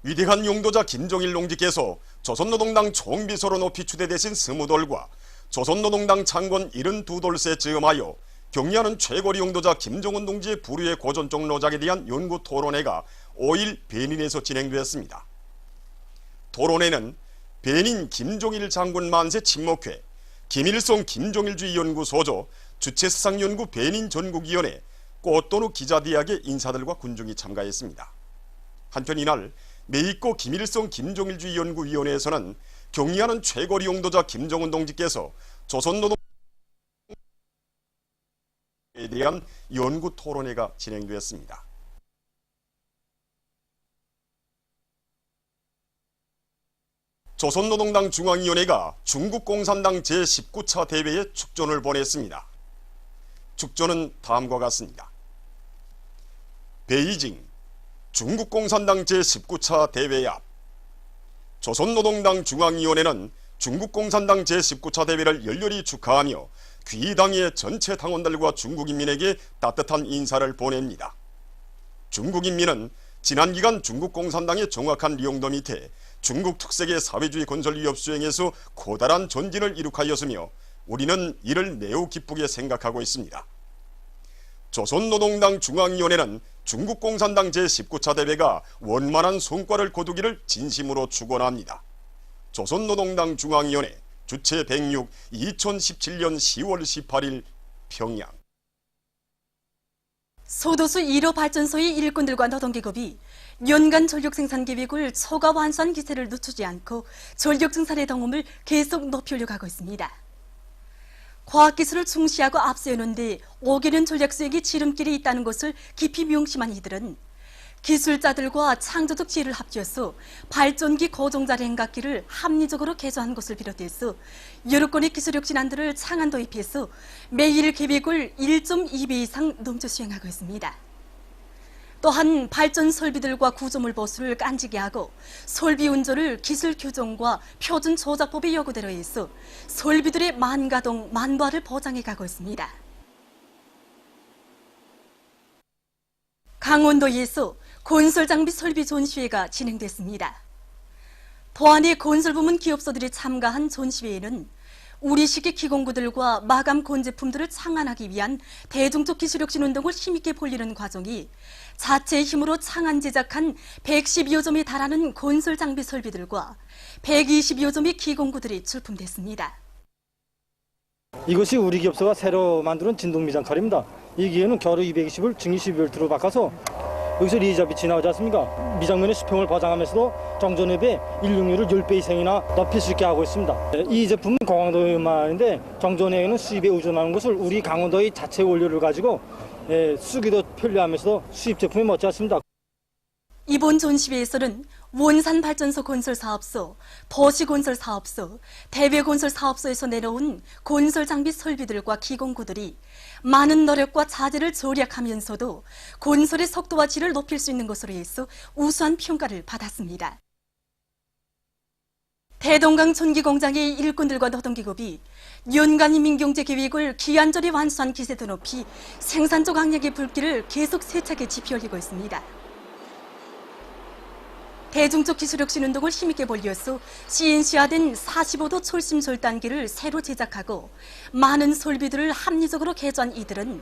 위대한 용도자 김종일 농지께서 조선노동당 총비서로 높이 추대되신 20돌과 조선노동당 창건 72돌새 즈음하여 경리하는 최고리 용도자 김정은 동지의 부류의 고전적 노작에 대한 연구 토론회가 5일 베닌에서 진행되었습니다. 토론회는 베닌 김종일 장군 만세 친목회, 김일성 김종일주의 연구소조, 주체수상연구 베닌 전국위원회, 꼬또누 기자대학의 인사들과 군중이 참가했습니다. 한편 이날 메이꼬 김일성 김종일주의 연구위원회에서는 경리하는 최고리 용도자 김정은 동지께서 조선노동에 대한 연구 토론회가 진행되었습니다. 조선노동당 중앙위원회가 중국공산당 제19차 대회에 축전을 보냈습니다. 축전은 다음과 같습니다. 베이징 중국공산당 제19차 대회 앞. 조선노동당 중앙위원회는 중국공산당 제19차 대회를 열렬히 축하하며 귀당의 전체 당원들과 중국인민에게 따뜻한 인사를 보냅니다. 중국인민은 지난 기간 중국공산당의 정확한 리용도 밑에 중국 특색의 사회주의 건설 위협 수행에서 커다란 전진을 이룩하였으며 우리는 이를 매우 기쁘게 생각하고 있습니다. 조선노동당 중앙위원회는 중국공산당 제19차 대회가 원만한 성과를 거두기를 진심으로 축원합니다. 조선노동당 중앙위원회 주최 106 2017년 10월 18일 평양. 소도수 1호 발전소의 일꾼들과 노동기업이 연간 전력 생산 계획을 초과 완수한 기세를 늦추지 않고 전력 생산의 동험을 계속 높이려고 하고 있습니다. 과학기술을 중시하고 앞세우는데 5개 년 전략 수행이 지름길이 있다는 것을 깊이 명심한 이들은 기술자들과 창조적 지혜를 합쳐서 발전기 고정자 냉각기를 합리적으로 개조한 것을 비롯해서 여러 건의 기술 혁신안들을 창안 도입해서 매일 계획을 1.2배 이상 넘쳐 수행하고 있습니다. 또한 발전 설비들과 구조물 보수를 깐지게 하고 설비 운조를 기술 규정과 표준 조작법의 요구대로 해서 설비들의 만가동, 만부화를 보장해 가고 있습니다. 강원도에서 건설장비 설비 전시회가 진행됐습니다. 도안의 건설부문 기업소들이 참가한 전시회에는 우리식의 기공구들과 마감 건제품들을 창안하기 위한 대중적 기술혁신 운동을 힘있게 벌리는 과정이 자체의 힘으로 창안 제작한 112여 점에 달하는 건설장비 설비들과 120여 점의 기공구들이 출품됐습니다. 이것이 우리 기업소가 새로 만드는 진동미장칼입니다. 이 기계는 겨루 220을 증기 12V로 바꿔서 여기서 레이저 빛이 나오지 않습니까? 미장면의 수평을 보장하면서도 정전에 비해 인력률을 10배 이상이나 높일 수 있게 하고 있습니다. 이 제품은 강원도에만인데 정전에는 수입에 의존하는 것을 우리 강원도의 자체 원료를 가지고 쓰기도 편리하면서도 수입 제품이 멋지 않습니다. 이번 전시회에서는 원산발전소 건설사업소, 도시건설사업소, 대외건설사업소에서 내려온 건설장비 설비들과 기공구들이 많은 노력과 자재를 절약하면서도 건설의 속도와 질을 높일 수 있는 것으로 해서 우수한 평가를 받았습니다. 대동강 전기공장의 일꾼들과 노동기업이 연간 민경제계획을 기한절에 완수한 기세도 높이 생산적 악력의 불길을 계속 세차게 지펴올리고 있습니다. 대중적 기술혁신 운동을 힘있게 벌려서 CNC화된 45도 철심 절단기를 새로 제작하고 많은 설비들을 합리적으로 개조한 이들은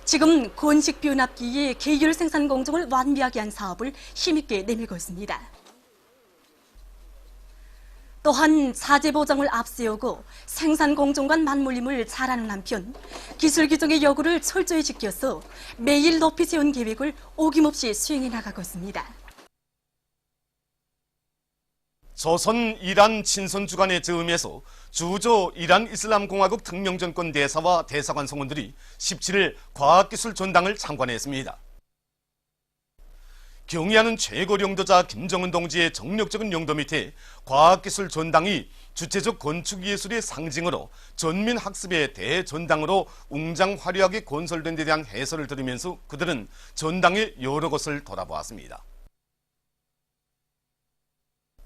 지금 건식 변압기의 계열 생산 공정을 완비하게 한 사업을 힘있게 내밀고 있습니다. 또한 자재 보장을 앞세우고 생산 공정과 맞물림을 잘하는 한편 기술 규정의 요구를 철저히 지켜서 매일 높이 세운 계획을 어김없이 수행해 나가고 있습니다. 조선 이란 친선 주간의 즈음에서 주조 이란 이슬람공화국 특명정권 대사와 대사관 성원들이 17일 과학기술 전당을 참관했습니다. 경의하는 최고리 용도자 김정은 동지의 정력적인 용도 밑에 과학기술 전당이 주체적 건축예술의 상징으로 전민학습의 대전당으로 웅장화려하게 건설된 데 대한 해설을 들으면서 그들은 전당의 여러 곳을 돌아보았습니다.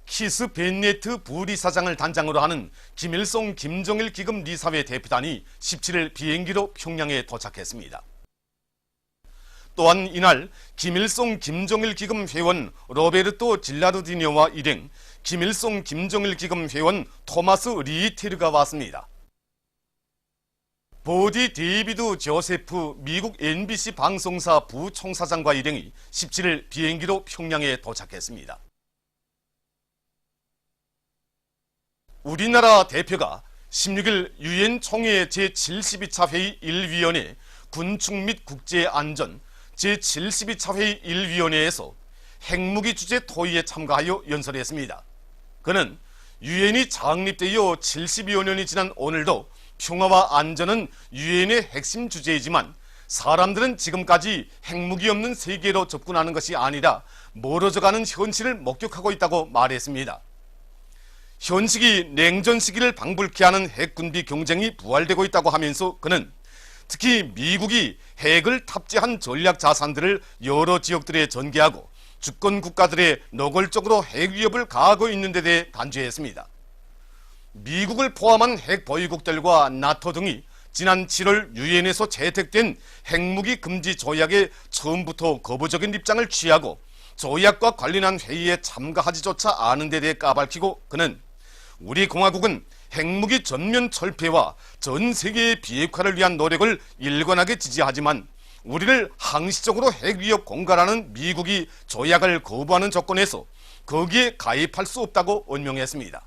키스 벤네트 부리사장을 단장으로 하는 김일성 김정일 기금 리사회 대표단이 17일 비행기로 평양에 도착했습니다. 또한 이날 김일성 김정일 기금 회원 로베르토 질라르디뇨와 일행, 김일성 김정일 기금 회원 토마스 리테르가 왔습니다. 보디 데이비드 조세프 미국 NBC 방송사 부총사장과 일행이 17일 비행기로 평양에 도착했습니다. 우리나라 대표가 16일 유엔 총회 제72차 회의 1위원회 군축 및 국제안전 제72차 회의 1위원회에서 핵무기 주제 토의에 참가하여 연설했습니다. 그는 유엔이 창립되어 70여 년이 지난 오늘도 평화와 안전은 유엔의 핵심 주제이지만 사람들은 지금까지 핵무기 없는 세계로 접근하는 것이 아니라 멀어져가는 현실을 목격하고 있다고 말했습니다. 현식이 냉전 시기를 방불케 하는 핵군비 경쟁이 부활되고 있다고 하면서 그는 특히 미국이 핵을 탑재한 전략 자산들을 여러 지역들에 전개하고 주권 국가들의 노골적으로 핵 위협을 가하고 있는 데 대해 단죄했습니다. 미국을 포함한 핵 보유국들과 나토 등이 지난 7월 유엔에서 채택된 핵무기 금지 조약에 처음부터 거부적인 입장을 취하고 조약과 관련한 회의에 참가하지조차 않은 데 대해 까발키고 그는 우리 공화국은 핵무기 전면 철폐와 전 세계의 비핵화를 위한 노력을 일관하게 지지하지만 우리를 항시적으로 핵 위협 공갈하는 미국이 조약을 거부하는 조건에서 거기에 가입할 수 없다고 언명했습니다.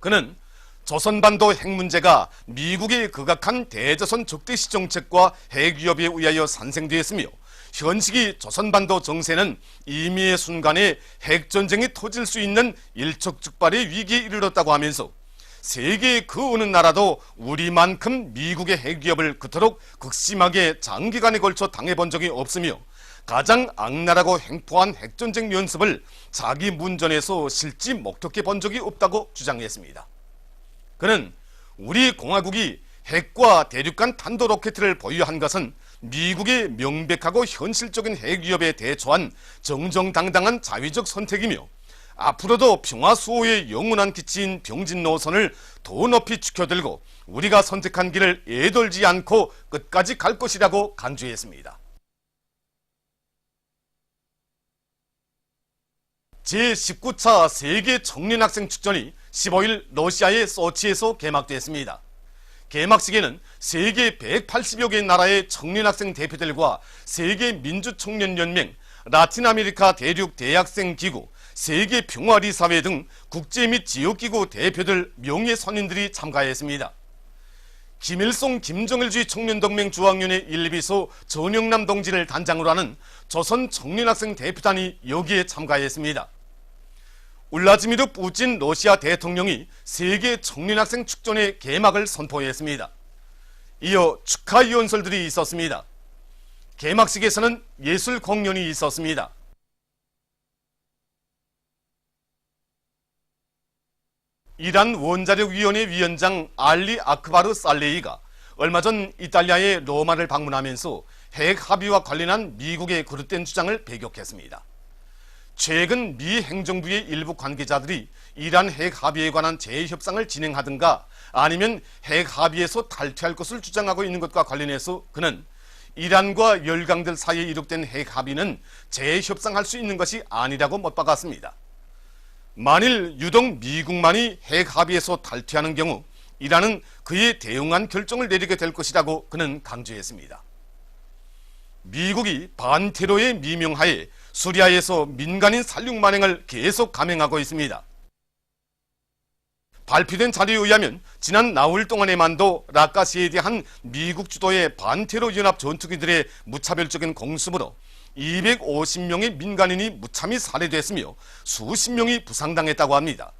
그는 조선반도 핵 문제가 미국의 극악한 대조선 적대시 정책과 핵 위협에 의하여 산생되었으며 현식이 조선반도 정세는 임의의 순간에 핵전쟁이 터질 수 있는 일촉즉발의 위기에 이르렀다고 하면서 세계의 그 어느 나라도 우리만큼 미국의 핵 위협을 그토록 극심하게 장기간에 걸쳐 당해본 적이 없으며 가장 악랄하고 횡포한 핵전쟁 연습을 자기 문전에서 실제 목격해 본 적이 없다고 주장했습니다. 그는 우리 공화국이 핵과 대륙간 탄도로켓을 보유한 것은 미국의 명백하고 현실적인 핵 위협에 대처한 정정당당한 자위적 선택이며 앞으로도 평화 수호의 영원한 기치인 병진 노선을 더 높이 지켜들고 우리가 선택한 길을 애돌지 않고 끝까지 갈 것이라고 강조했습니다. 제19차 세계 청년학생 축전이 15일 러시아의 소치에서 개막됐습니다. 개막식에는 세계 180여 개 나라의 청년학생 대표들과 세계 민주청년연맹, 라틴아메리카 대륙 대학생 기구, 세계 평화리사회 등 국제 및 지역기구 대표들 명예선임들이 참가했습니다. 김일성 김정일주의 청년동맹 중앙위원회 1비서 전영남 동지를 단장으로 하는 조선 청년학생 대표단이 여기에 참가했습니다. 울라지미르 푸틴 러시아 대통령이 세계 청년학생 축전의 개막을 선포했습니다. 이어 축하 연설들이 있었습니다. 개막식에서는 예술 공연이 있었습니다. 이란 원자력위원회 위원장 알리 아크바르 살레이가 얼마 전 이탈리아의 로마를 방문하면서 핵 합의와 관련한 미국의 그릇된 주장을 배격했습니다. 최근 미 행정부의 일부 관계자들이 이란 핵 합의에 관한 재협상을 진행하든가 아니면 핵 합의에서 탈퇴할 것을 주장하고 있는 것과 관련해서 그는 이란과 열강들 사이에 이룩된 핵 합의는 재협상할 수 있는 것이 아니라고 못 박았습니다. 만일 유독 미국만이 핵 합의에서 탈퇴하는 경우 이란은 그에 대응한 결정을 내리게 될 것이라고 그는 강조했습니다. 미국이 반테러의 미명하에 수리아에서 민간인 살육 만행을 계속 감행하고 있습니다. 발표된 자료에 의하면 지난 나흘 동안에만도 라카시에 대한 미국 주도의 반테러 연합 전투기들의 무차별적인 공습으로 250명의 민간인이 무참히 살해됐으며 수십 명이 부상당했다고 합니다.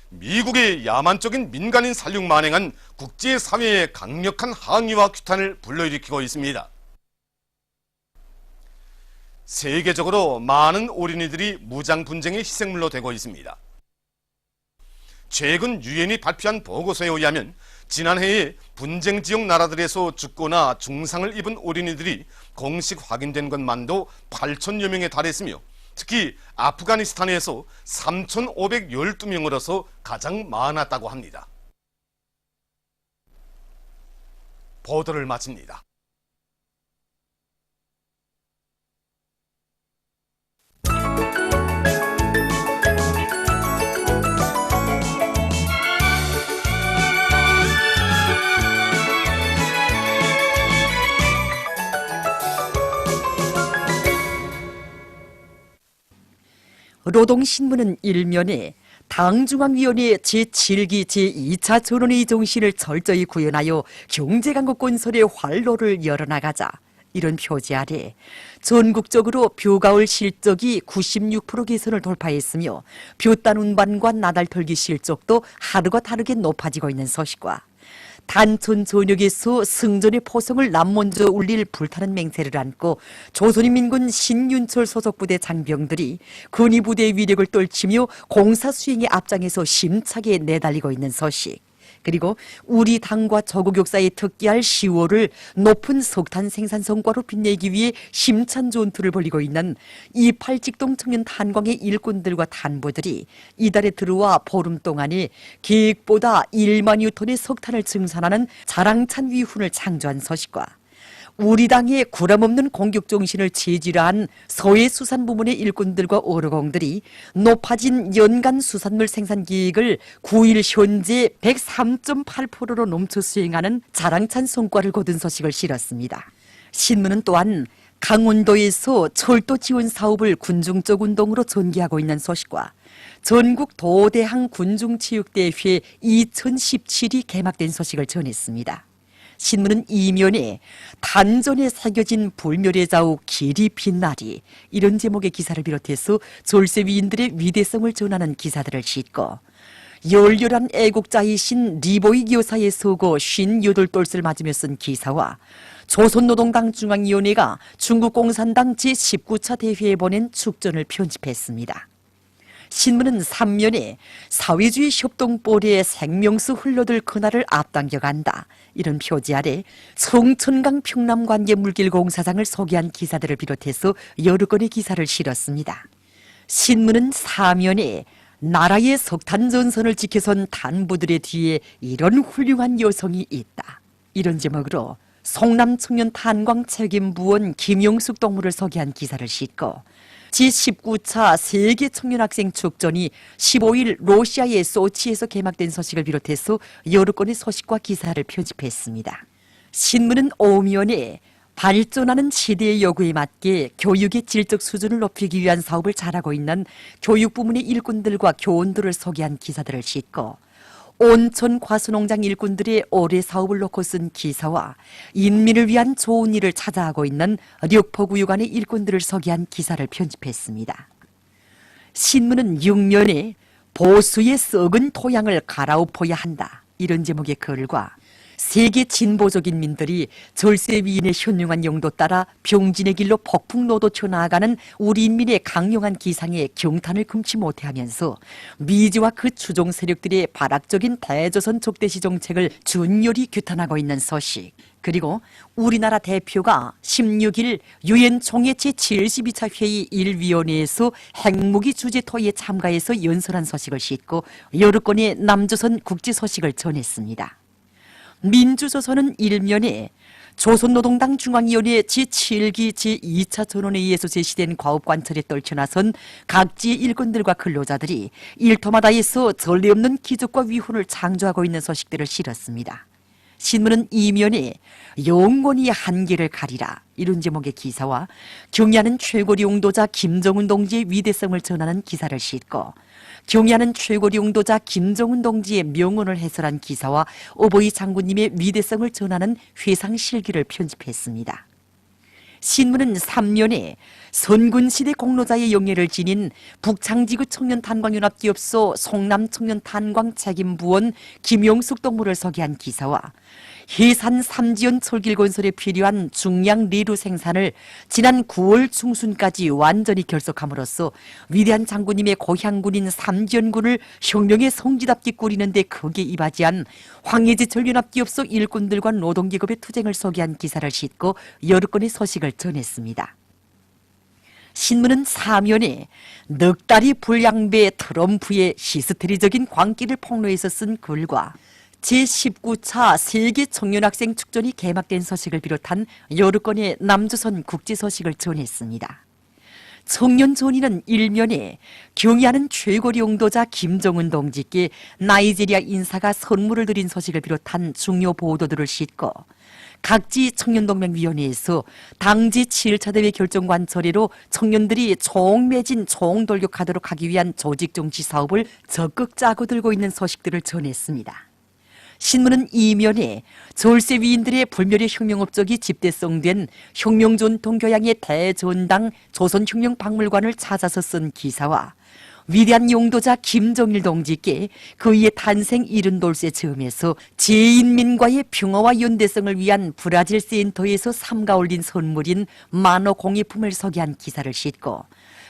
미국의 야만적인 민간인 살육 만행은 국제사회의 강력한 항의와 규탄을 불러일으키고 있습니다. 세계적으로 많은 어린이들이 무장 분쟁의 희생물로 되고 있습니다. 최근 유엔이 발표한 보고서에 의하면 지난해에 분쟁 지역 나라들에서 죽거나 중상을 입은 어린이들이 공식 확인된 것만도 8천여 명에 달했으며 특히 아프가니스탄에서 3,512명으로서 가장 많았다고 합니다. 보도를 마칩니다. 노동신문은 일면에 당중앙위원회 제7기 제2차 전원회의 정신을 철저히 구현하여 경제강국 건설의 활로를 열어나가자, 이런 표지 아래 전국적으로 벼가을 실적이 96% 개선을 돌파했으며 벼단 운반과 나달 털기 실적도 하루가 다르게 높아지고 있는 소식과 단촌 전역에서 승전의 포성을 남먼저 울릴 불타는 맹세를 안고 조선인민군 신윤철 소속 부대 장병들이 군의부대의 위력을 떨치며 공사 수행의 앞장에서 심차게 내달리고 있는 소식, 그리고 우리 당과 조국 역사에 특기할 10월을 높은 석탄 생산 성과로 빛내기 위해 심찬 전투를 벌이고 있는 이 팔직동 청년 탄광의 일꾼들과 탄부들이 이달에 들어와 보름 동안에 계획보다 1만여 톤의 석탄을 증산하는 자랑찬 위훈을 창조한 소식과 우리 당의 구람없는 공격 정신을 체질화한 서해수산부문의 일꾼들과 어르공들이 높아진 연간 수산물 생산 계획을 9일 현재 103.8%로 넘쳐 수행하는 자랑찬 성과를 거둔 소식을 실었습니다. 신문은 또한 강원도에서 철도 지원 사업을 군중적 운동으로 전개하고 있는 소식과 전국 도대항 군중체육대회 2017이 개막된 소식을 전했습니다. 신문은 이면에 단전에 새겨진 불멸의 자욱 길이 빛나리, 이런 제목의 기사를 비롯해서 졸세위인들의 위대성을 전하는 기사들을 싣고 열렬한 애국자이신 리보이 교사의 서고 58돌스를 맞으며 쓴 기사와 조선노동당 중앙위원회가 중국공산당 제19차 대회에 보낸 축전을 편집했습니다. 신문은 3면에 사회주의 협동볼에 생명수 흘러들 그날을 앞당겨간다, 이런 표지 아래 성천강 평남관계 물길공사장을 소개한 기사들을 비롯해서 여러 건의 기사를 실었습니다. 신문은 4면에 나라의 석탄 전선을 지켜선 단부들의 뒤에 이런 훌륭한 여성이 있다, 이런 제목으로 송남 청년 탄광 책임부원 김용숙 동무를 소개한 기사를 싣고 제19차 세계 청년학생 축전이 15일 러시아의 소치에서 개막된 소식을 비롯해서 여러 건의 소식과 기사를 편집했습니다. 신문은 오면에 발전하는 시대의 요구에 맞게 교육의 질적 수준을 높이기 위한 사업을 잘하고 있는 교육부문의 일꾼들과 교원들을 소개한 기사들을 싣고 온천 과수농장 일꾼들의 올해 사업을 놓고 쓴 기사와 인민을 위한 좋은 일을 찾아하고 있는 력포구유관의 일꾼들을 소개한 기사를 편집했습니다. 신문은 6면에 보수의 썩은 토양을 갈아엎어야 한다, 이런 제목의 글과 세계 진보적인 민들이 절세위인의 현명한 용도 따라 병진의 길로 폭풍노도쳐 나아가는 우리 인민의 강력한 기상에 경탄을 금치 못해하면서 미지와 그 추종 세력들의 발악적인 대조선 적대시 정책을 준열히 규탄하고 있는 소식, 그리고 우리나라 대표가 16일 유엔 총회 제72차 회의 1위원회에서 핵무기 주재 토의에 참가해서 연설한 소식을 싣고 여러 건의 남조선 국제 소식을 전했습니다. 민주조선은 일면에 조선노동당 중앙위원회 제7기 제2차 전원회의에서 제시된 과업관철에 떨쳐나선 각지의 일꾼들과 근로자들이 일터마다에서 전례 없는 기적과 위훈을 창조하고 있는 소식들을 실었습니다. 신문은 이면에 영원히 한계를 가리라, 이런 제목의 기사와 경의하는 최고리 용도자 김정은 동지의 위대성을 전하는 기사를 싣고 경의하는 최고리 용도자 김정은 동지의 명언을 해설한 기사와 어버이 장군님의 위대성을 전하는 회상실기를 편집했습니다. 신문은 3면에 선군시대 공로자의 영예를 지닌 북창지구 청년탄광연합기업소 송남청년탄광 책임부원 김용숙 동무를 소개한 기사와 해산 3지연 철길 건설에 필요한 중량 리루 생산을 지난 9월 중순까지 완전히 결속함으로써 위대한 장군님의 고향군인 3지연군을 혁명의 성지답게 꾸리는데 크게 이바지한 황해제철 연합기업소 일꾼들과 노동계급의 투쟁을 소개한 기사를 싣고 여러 건의 소식을 전했습니다. 신문은 4면에 넉 달이 불량배 트럼프의 히스테리적인 광기를 폭로해서 쓴 글과 제19차 세계 청년학생 축전이 개막된 소식을 비롯한 여러 건의 남조선 국제 소식을 전했습니다. 청년전의는 일면에 경의하는 최고리 용도자 김정은 동지께 나이지리아 인사가 선물을 드린 소식을 비롯한 중요 보도들을 싣고 각지 청년동맹위원회에서 당지 7차 대회 결정관 처리로 청년들이 총매진 총돌격하도록 하기 위한 조직정치 사업을 적극 짜고 들고 있는 소식들을 전했습니다. 신문은 이면에 졸세 위인들의 불멸의 혁명업적이 집대성된 혁명전통교양의 대전당 조선혁명박물관을 찾아서 쓴 기사와 위대한 용도자 김정일 동지께 그의 탄생 70돌세 즈음에서 제인민과의 평화와 연대성을 위한 브라질 센터에서 삼가 올린 선물인 만호 공예품을 소개한 기사를 싣고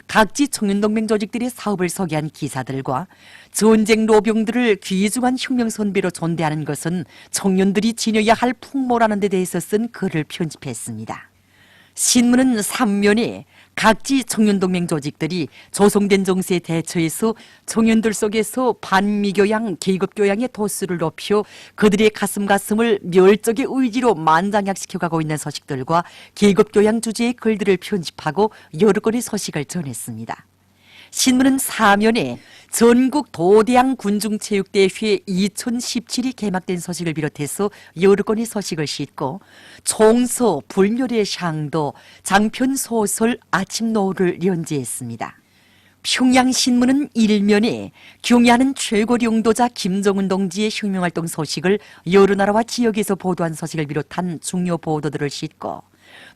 각지 청년동맹 조직들의 사업을 소개한 기사들과 전쟁 노병들을 귀중한 혁명 선배로 존대하는 것은 청년들이 지녀야 할 풍모라는 데 대해서 쓴 글을 편집했습니다. 신문은 3면에 각지 청년동맹 조직들이 조성된 정세에 대처해서 청년들 속에서 반미교양, 계급교양의 도수를 높여 그들의 가슴을 멸적의 의지로 만장약시켜가고 있는 소식들과 계급교양 주제의 글들을 편집하고 여러 건의 소식을 전했습니다. 신문은 4면에 전국 도대항 군중체육대회 2017이 개막된 소식을 비롯해서 여러 건의 소식을 싣고 총서, 불멸의 향도, 장편 소설 아침 노을을 연재했습니다. 평양신문은 1면에 경야하는 최고 용도자 김정은 동지의 혁명활동 소식을 여러 나라와 지역에서 보도한 소식을 비롯한 중요 보도들을 싣고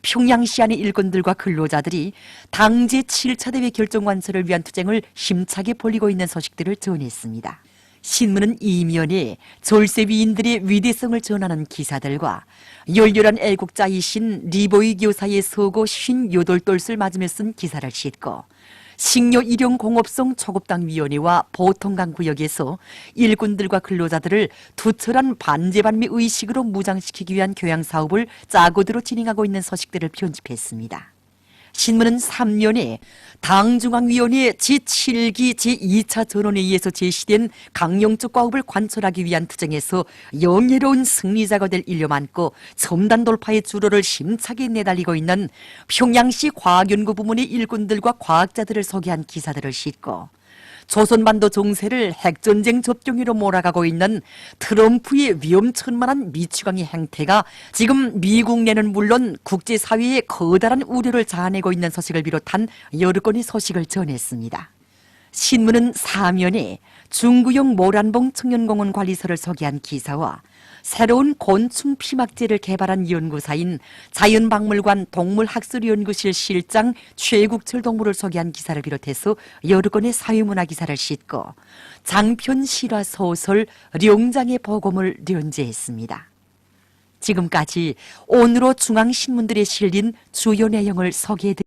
평양시 안의 일꾼들과 근로자들이 당제 7차 대회 결정관설을 위한 투쟁을 힘차게 벌이고 있는 소식들을 전했습니다. 신문은 이면에 졸세 위인들의 위대성을 전하는 기사들과 열렬한 애국자이신 리보이 교사의 서고 58돌을 맞으며 쓴 기사를 싣고 식료 일용공업성 초급당위원회와 보통강 구역에서 일꾼들과 근로자들을 투철한 반제반미 의식으로 무장시키기 위한 교양사업을 짜고들어 진행하고 있는 소식들을 편집했습니다. 신문은 3면에 당중앙위원회 제7기 제2차 전원회의에서 제시된 강령적 과업을 관철하기 위한 투쟁에서 영예로운 승리자가 될 일념 안고 첨단 돌파의 주로를 힘차게 내달리고 있는 평양시 과학연구부문의 일꾼들과 과학자들을 소개한 기사들을 싣고 조선반도 정세를 핵전쟁 접경으로 몰아가고 있는 트럼프의 위험천만한 미추강의 행태가 지금 미국 내는 물론 국제사회에 커다란 우려를 자아내고 있는 소식을 비롯한 여러 건의 소식을 전했습니다. 신문은 4면에 중구용 모란봉 청년공원 관리소를 소개한 기사와 새로운 곤충 피막제를 개발한 연구사인 자연박물관 동물학술연구실 실장 최국철 동무를 소개한 기사를 비롯해서 여러 건의 사회문화 기사를 싣고 장편 실화 소설 룡장의 보검을 연재했습니다. 지금까지 오늘로 중앙신문들에 실린 주요 내용을 소개해드립니다.